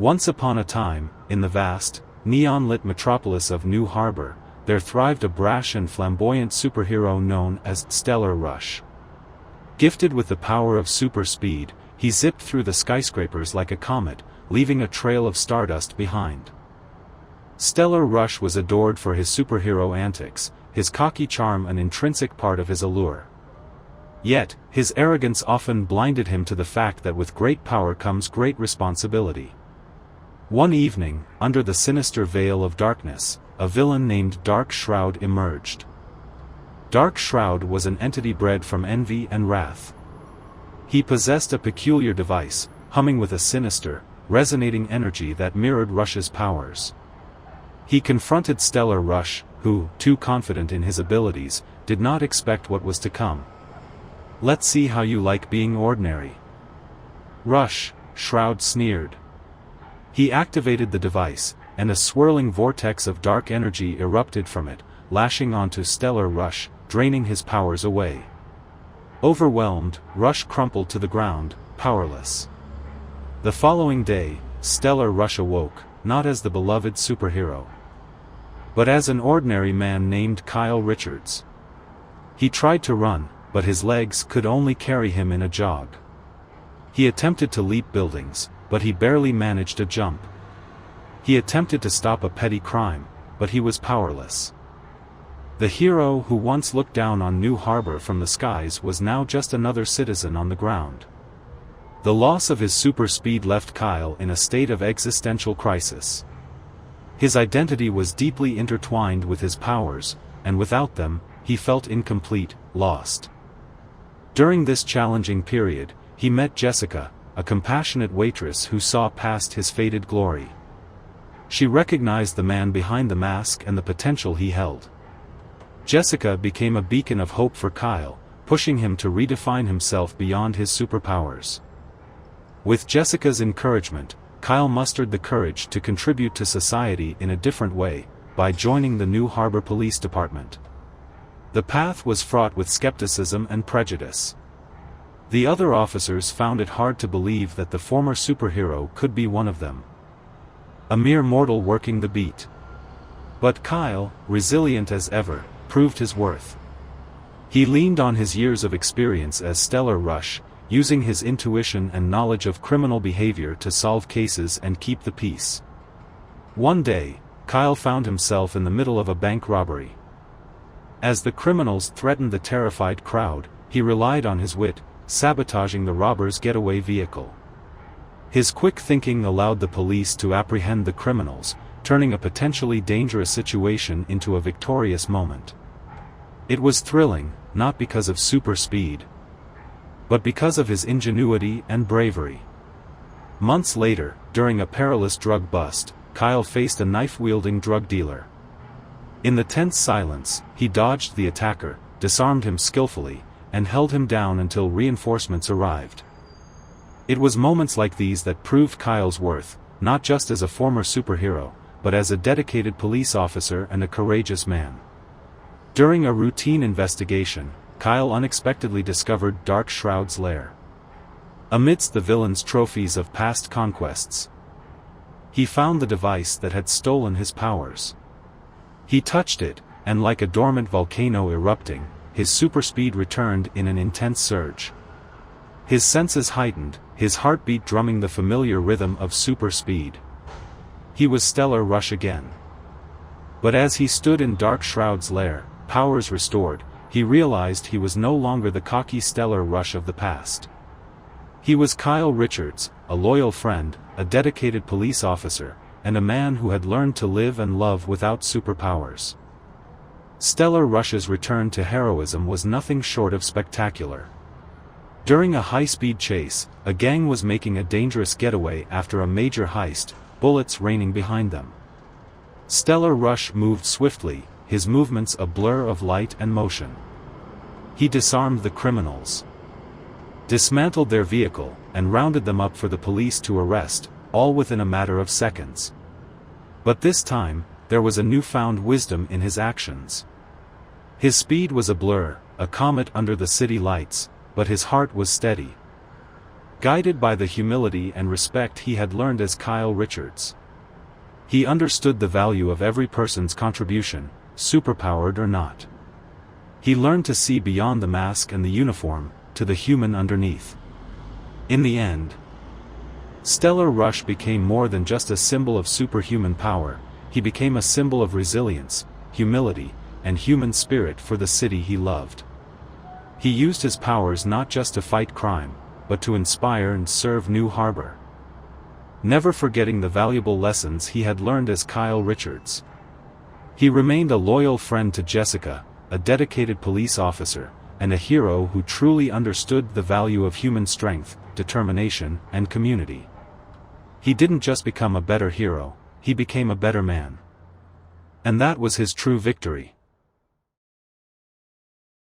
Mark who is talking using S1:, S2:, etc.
S1: Once upon a time, in the vast, neon-lit metropolis of New Harbor, there thrived a brash and flamboyant superhero known as Stellar Rush. Gifted with the power of super speed, he zipped through the skyscrapers like a comet, leaving a trail of stardust behind. Stellar Rush was adored for his superhero antics, his cocky charm an intrinsic part of his allure. Yet, his arrogance often blinded him to the fact that with great power comes great responsibility. One evening, under the sinister veil of darkness, a villain named Dark Shroud emerged. Dark Shroud was an entity bred from envy and wrath. He possessed a peculiar device, humming with a sinister, resonating energy that mirrored Rush's powers. He confronted Stellar Rush, who, too confident in his abilities, did not expect what was to come. "Let's see how you like being ordinary." "Rush," Shroud sneered. He activated the device, and a swirling vortex of dark energy erupted from it, lashing onto Stellar Rush, draining his powers away. Overwhelmed, Rush crumpled to the ground, powerless. The following day, Stellar Rush awoke, not as the beloved superhero, but as an ordinary man named Kyle Richards. He tried to run, but his legs could only carry him in a jog. He attempted to leap buildings, but he barely managed to jump. He attempted to stop a petty crime, but he was powerless. The hero who once looked down on New Harbor from the skies was now just another citizen on the ground. The loss of his super speed left Kyle in a state of existential crisis. His identity was deeply intertwined with his powers, and without them, he felt incomplete, lost. During this challenging period, he met Jessica, a compassionate waitress who saw past his faded glory. She recognized the man behind the mask and the potential he held. Jessica became a beacon of hope for Kyle, pushing him to redefine himself beyond his superpowers. With Jessica's encouragement, Kyle mustered the courage to contribute to society in a different way, by joining the New Harbor Police Department. The path was fraught with skepticism and prejudice. The other officers found it hard to believe that the former superhero could be one of them. A mere mortal working the beat. But Kyle, resilient as ever, proved his worth. He leaned on his years of experience as Stellar Rush, using his intuition and knowledge of criminal behavior to solve cases and keep the peace. One day, Kyle found himself in the middle of a bank robbery. As the criminals threatened the terrified crowd, he relied on his wit, sabotaging the robbers' getaway vehicle. His quick thinking allowed the police to apprehend the criminals, turning a potentially dangerous situation into a victorious moment. It was thrilling, not because of super speed, but because of his ingenuity and bravery. Months later, during a perilous drug bust, Kyle faced a knife-wielding drug dealer. In the tense silence, he dodged the attacker, disarmed him skillfully, and held him down until reinforcements arrived. It was moments like these that proved Kyle's worth, not just as a former superhero, but as a dedicated police officer and a courageous man. During a routine investigation, Kyle unexpectedly discovered Dark Shroud's lair. Amidst the villain's trophies of past conquests, he found the device that had stolen his powers. He touched it, and like a dormant volcano erupting, his super speed returned in an intense surge. His senses heightened, his heartbeat drumming the familiar rhythm of super speed. He was Stellar Rush again. But as he stood in Dark Shroud's lair, powers restored, he realized he was no longer the cocky Stellar Rush of the past. He was Kyle Richards, a loyal friend, a dedicated police officer, and a man who had learned to live and love without superpowers. Stellar Rush's return to heroism was nothing short of spectacular. During a high-speed chase, a gang was making a dangerous getaway after a major heist, bullets raining behind them. Stellar Rush moved swiftly, his movements a blur of light and motion. He disarmed the criminals, dismantled their vehicle, and rounded them up for the police to arrest, all within a matter of seconds. But this time, there was a newfound wisdom in his actions. His speed was a blur, a comet under the city lights, but his heart was steady. guided by the humility and respect he had learned as Kyle Richards. He understood the value of every person's contribution, superpowered or not. He learned to see beyond the mask and the uniform, to the human underneath. In the end, Stellar Rush became more than just a symbol of superhuman power, he became a symbol of resilience, humility, and human spirit for the city he loved. He used his powers not just to fight crime, but to inspire and serve New Harbor. Never forgetting the valuable lessons he had learned as Kyle Richards. He remained a loyal friend to Jessica, a dedicated police officer, and a hero who truly understood the value of human strength, determination, and community. He didn't just become a better hero, he became a better man. And that was his true victory.